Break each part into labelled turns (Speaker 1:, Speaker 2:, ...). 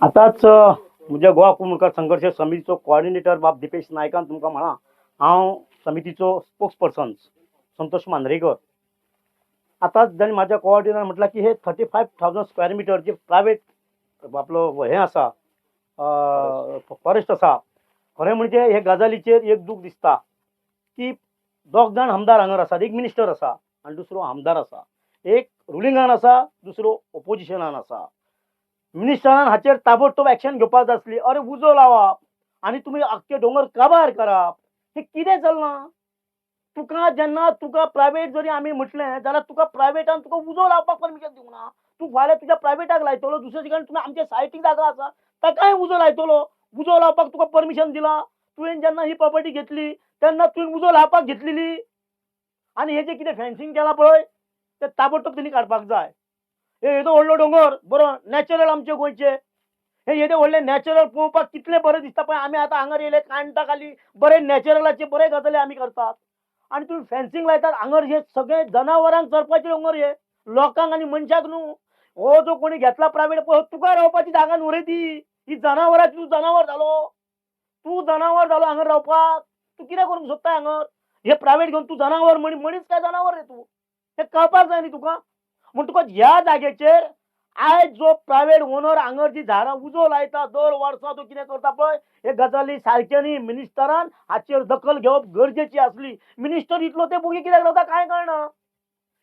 Speaker 1: आताच म्हणजे गोवा कुमकर संघर्ष समितीचो कोऑर्डिनेटर बाब दिपेश नायकान तुमकां म्हणा हांव समितीचो स्पोक्सपर्सन संतोष मांद्रेकर. आताच ज्यांनी माझ्या कोऑर्डिनेटर म्हटलं की हे 35,000 स्क्वेअर मीटर जे प्रायव्हेट आपलो हे आसा फॉरेस्ट आसा खरें म्हणजे हे गजालीचेर एक दूख दिसता की दोग जाण आमदार हांगर आसात. एक मिनिस्टर आसा आनी दुसरो आमदार आसा. एक रुलिंगान आसा दुसरो ओपोजिशनान आसा. मिनिस्टरान हाचेर ताबडतोब ऍक्शन घेवपाक जाय आसली. अरे उजो लावप आनी तुमी आख्खे दोंगर काबार करप हे कितें चलना. तुका जेन्ना तुका प्रायव्हेट जरी आमी म्हटलें जाल्यार तुका प्रायव्हेटान तुका उजो लावपाक परमिशन दिवंक ना. तूं फाल्यां तुज्या प्रायव्हेटाक लायतलो दुसरे ठिकाणी तुमी आमच्या सायटीक जागा आसा ताकाय उजो लायतलो. उजो लावपाक तुका परमिशन दिला. तुवें जेन्ना ही प्रॉपर्टी घेतली तेन्ना तुवें उजो लावपाक घेतलेली आनी हे जे कितें फेन्सिंग केलां पळय तें ताबडतोब तेणी काडपाक जाय. हे येदो व्हडलो दोंगर बरो नॅचरल आमचे गोंयचे हे येदे व्हडले नॅचरल पळोवपाक कितले बरें दिसता पळय. आमी आतां हांगर येयले काण्टा खाली बरे नॅचरलाचे बरे गजाली आमी करतात आनी तुमी फेन्सिंग लायतात. हांगर हे सगळे जनावरांक चरपाचे दोंगर हे लोकांक आनी मनशाक न्हू. हो जो कोणी घेतला प्रायव्हेट पळय तुका रावपाची जागा न्हू रे ती. ही जनावरांची तूं जनावर जालो. तूं जनावर जालो हांगर रावपाक. तूं कितें करूंक सोदता हांगर. हे प्रायव्हेट घेवन तूं जनावर मनीस काय जनावर रे तूं. हे कळपाक जाय न्ही तुका. म्हणटकच ह्या जागेचेर आयज जो प्रायव्हेट ओनर हांगर जी झाडां उजो लायता दर वर्सा तो कितें करता पळय हे गजाली सारखे न्ही. मिनिस्टरान हाचेर दखल घेवप गरजेची आसली. मिनिस्टर इतलो ते बोगी कित्याक रावता काय कळना.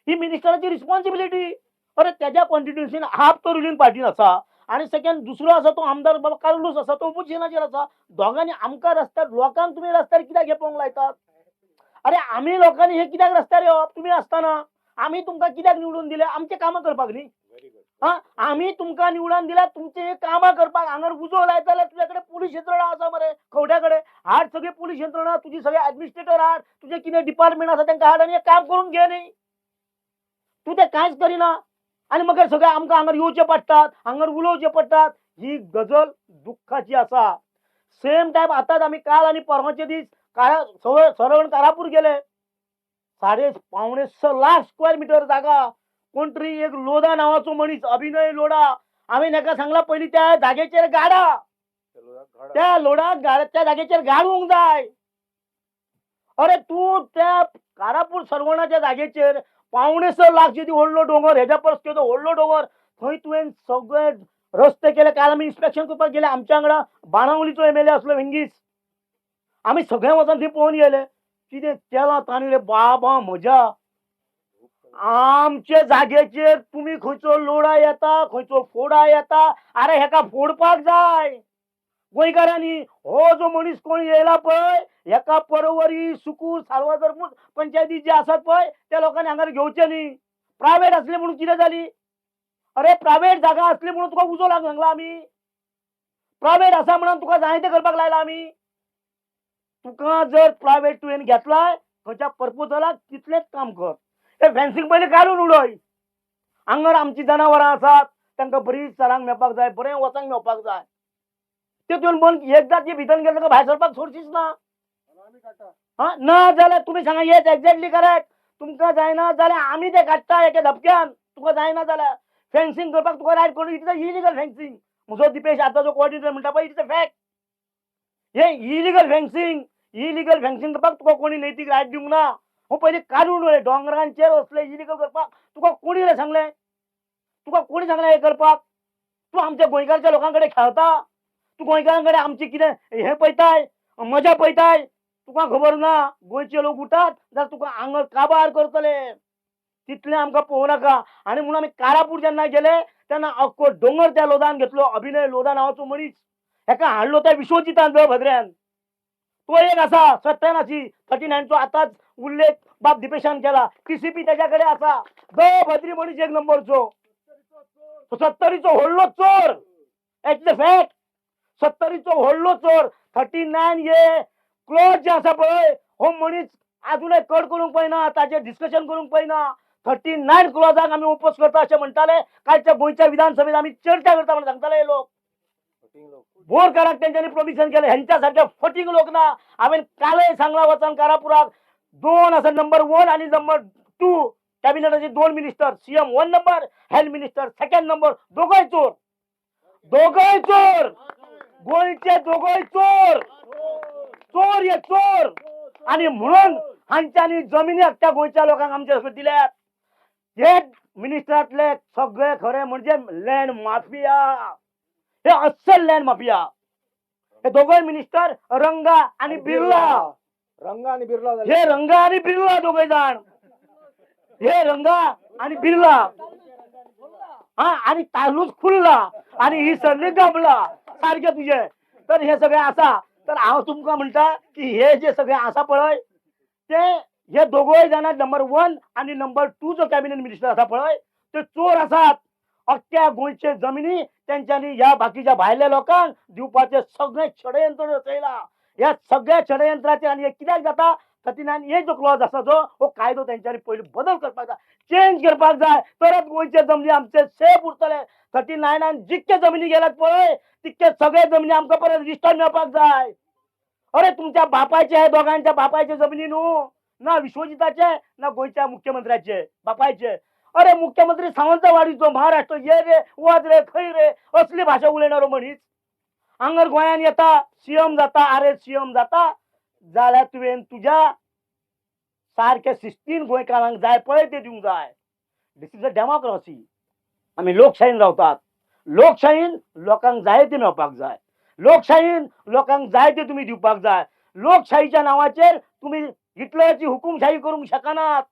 Speaker 1: ही मिनिस्टराची रिस्पॉन्सिबिलिटी. अरे त्याच्या कॉन्स्टिट्युन्सीन हाफ तो रुलींग पार्टीन आसा आनी सेकंड दुसरो आसा तो आमदार बाबा कार्लोस आसा तो ओपोजिशनाचेर आसा. दोगांनी आमकां रस्त्यार लोकांक तुमी रस्त्यार कित्याक येवंक लायतात. अरे आमी लोकांनी हे कित्याक रस्त्यार येवप तुमी आसतना. आमी तुमकां कित्याक निवडून दिले आमचे कामां करपाक न्ही. आमी तुमकां निवडून दिल्यार तुमचे कामां करपाक. हांगर उजो लायता जाल्यार तुज्या कडेन पुलीस यंत्रणा आसा मरे खवट्या कडेन. हाड सगळी पुलीस यंत्रणा तुजी सगळे ऍडमिनिस्ट्रेटर हाड तुजे कितें डिपार्टमेंट आसा तांकां हाड आनी काम करून घे न्ही. तूं तें कांयच करिना आनी मागीर सगळे आमकां हांगर येवचे पडटात हांगर उलोवचे पडटात. ही गजल दुख्खाची आसा. सेम टायम आतांच आमी काल आनी परवाचे दीस सरवण कारापूर गेले. 5.5 लाख स्क्वेअर मीटर जागा. कोण तरी एक लोधा नावाचो मनीस अभिनय लोढा आम्ही नाका सांगला पयलीं त्या जागेचेर गाडा त्या लोडाक त्या जागेचेर गाडूंक जाय. अरे तूं त्या कारापूर सरवणाच्या जागेचेर 5.5 लाख जी व्हडलो डोंगर हेच्या परस तो व्हडलो डोंगर थंय तुवें सगळे रस्ते केले. काल आमी इन्स्पेक्शन करपाक गेले. आमच्या वांगडा बाणावलीचो एमएलए आसलो वेंगीस. आमी सगळे वचून थंय पळोवन गेले कितें केलां तांणी रे बाबा म्हज्या. आमचे जागेचेर तुम्ही खंयचो लोडा येता खंयचो फोडा येता. अरे हेका फोडपाक जाय गोंयकारांनी. हो जो मनीस कोण येयला पळय हेका परवरी सुकूर सार्वजर्मूस पंचायती जे आसात पळय त्या लोकांनी हांगार घेवचे न्ही. प्रायव्हेट असले म्हणून कितें जाली. अरे प्रायव्हेट जागा असली म्हणून तुका उजो लावंक सांगला आमी. प्रायव्हेट आसा म्हणून तुका जाय ते करपाक लायला आमी. तुका जर प्रायव्हेट तुवें घेतलाय खंयच्या पर्पोजलाक तितलेंच काम कर. हे फेन्सिंग पयलीं काडून उडय. हांगर आमची जनावरां आसात तांकां बरी चरांक मेळपाक जाय बरें वचांक मेळपाक जाय. ते तुवें बंद एकदां ती भितर गेले ताका भायर सरपाक सोडचीच ना. ना जाल्यार तुमी सांगा येस एक्झॅक्टली करेक्ट. तुमकां जायना जाल्यार आमी ते काडटा एके धपक्यान. तुका जायना जाल्यार फेन्सिंग करपाक तुका रायट कोण इट इज इलिगल फेन्सिंग. म्हजो दिपेश आतां जो कोऑर्डिनेटर म्हणटा पळय इट इज अ फॅक्ट. हे इलिगल फेन्सिंग करपाक तुका कोणी नैतीक रायट दिवंक ना. हो पयलीं काडून उडय. दोंगरांचेर असले इलिगल करपाक तुका कोणी रे सांगलें. तुका कोणी सांगलें हे करपाक. तूं आमच्या गोंयकारच्या लोकां कडेन खेळता. तूं गोंयकारां कडेन आमची कितें हें पळयताय मजा पळयताय. तुका खबर ना गोंयचे लोक उठात जाल्यार तुका हांगर काबार करतले. तितलें आमकां पळोवं नाका. आनी म्हणून आमी कारापूर जेन्ना गेले तेन्ना अख्खो दोंगर त्या लोधान घेतलो. अभिनय लोधा नांवाचो मनीस हेका हाडलो त्या विश्वजितान भद्र्यान. तो एक आसा सत्यानाशी 39चो आतांच उल्लेख बाब दिपेशान केला. टीसीपी त्याच्या कडेन आसा. भद्री मनीस एक नंबरचो 70रीचो व्हडलो चोर. It's a fact. 70रीचो व्हडलो चोर 39 ए क्लोज जे आसा पळय हो मनीस अजूनय कट करूंक पळयना. ताचेर डिस्कशन करूंक पळयना. 39 क्लॉजाक आमी ओपोज करता अशें म्हणटाले. कालच्या गोंयच्या विधानसभेत आमी चर्चा करता म्हणून सांगताले हे लोक. बोरकाराक तेंच्यांनी प्रॉमिशन केलें. हेंच्या सारखे फटींग लोक ना. हांवें कालय सांगला वचन कारापुराक 2 आसा नंबर 1 आनी नंबर 2 कॅबिनेटाचे 2 minister. CM 1 number health minister 2nd number दोगोय चोर. दोघंही चोर, गोंयचे दोघंही चोर, चोर हे चोर. आणि म्हणून हांच्यानी जमिनी अख्ख्या गोंयच्या लोकांक आमच्या दिल्यात. हे मिनिस्टरातले सगळे खरे म्हणजे लँड माफिया, हे अस्सल लँड माफिया. हे दोघे मिनिस्टर रंगा आणि बिर्ला, हे रंगा आणि बिर्ला दोघे जण, हे रंगा आणि बिर्ला. हा, आणि तालूच खुलला आणि ही सरली गाबला सारखे तुझे. तर हे सगळे असा, तर हांव तुमका म्हणता की हे जे सगळे असा पळय ते हे दोघे जण नंबर 1 आणि नंबर 2 जो कॅबिनेट मिनिस्टर असा पळय ते चोर असतात. अख्ख्या गोंयचे जमिनी त्यांच्यानी या बाकीच्या भायल्या लोकांक दिवपाचे सगळे षडयंत्र रचयला. या सगळ्या षडयंत्राचे आणि हे कित्याक जाता 39 हे जो क्लॉज असा जो हो कायदो त्यांच्यानी पहिले बदल करपाक जाय, चेंज करपाक जाय, तरच गोंयचे जमिनी आमचे सेफ उरतले. 39 जितके जमिनी गेल्यात पळय तितके सगळे जमिनी आमकां परत रिस्टॉर मेळपाक जाय. अरे तुमच्या बापाचे आहे, दोघांच्या बापाचे जमिनी न्हू, ना विश्वजिताचे ना गोंयच्या मुख्यमंत्र्याचे बापायचे. अरे मुख्यमंत्री सावंतवाडीचो महाराष्ट्र ये रे वच रे खंय रे असली भाषा उलयणारो मनीस हांगर गोंयान येता सीएम जाता. अरे सीएम जाता जाल्यार तुवें तुझ्या सारख्या शिस्तीन गोंयकारांक जाय पळय ते दिवंक जाय. दिस इज अ डेमोक्रेसी. आमी लोकशायेन रावतात. लोकशायेन लोकांक जाय ते मेळपाक जाय, लोकशायेन लोकांक जाय ते तुम्ही दिवपाक जाय. लोकशाहीच्या नावाचेर तुम्ही हिटलरची हुकुमशाही करूंक शकनात.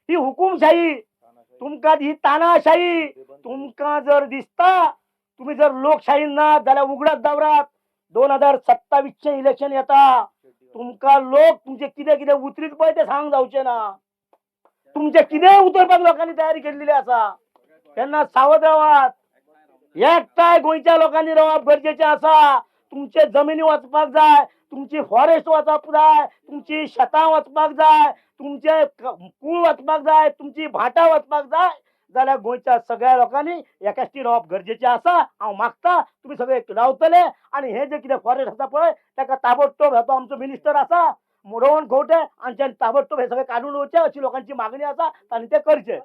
Speaker 1: ही हुकुमशाही तुमकां, ही तानाशाही. तुमकां जर दिसता तुम्ही जर लोकशाही ना जाल्यार उगडात दावरात. 2027 इलेक्शन येता. तुमकां लोक तुमचे कितें कितें उतरीत पळय ते सांग जावचे ना. तुमचे कितें उतरपाक लोकांनी तयारी केल्ली आसा. तेन्ना सावध रावात. एकटाय गोंयच्या लोकांनी रावप गरजेचें आसा. तुमचे जमिनी वचपाक जाय, तुमची फॉरेस्ट वचपाक जाय, तुमची शेतां वचपाक जाय, तुमचे कूळ वचपाक जाय, तुमची भाटां वचपाक जाय जाल्यार गोंयच्या सगळ्या लोकांनी एकाश्टी रावप गरजेचें आसा. हांव मागता तुम्ही सगळे रावतले आणि हे जे कितें फॉरेस्ट आसा पळय ताका ताबडतोब तो आमचो मिनिस्टर आसा रोहन खंवटे हांच्यानी ताबडतोब हे सगळे काडून उडोवचे अशी लोकांची मागणी आसा आणि ते करचे.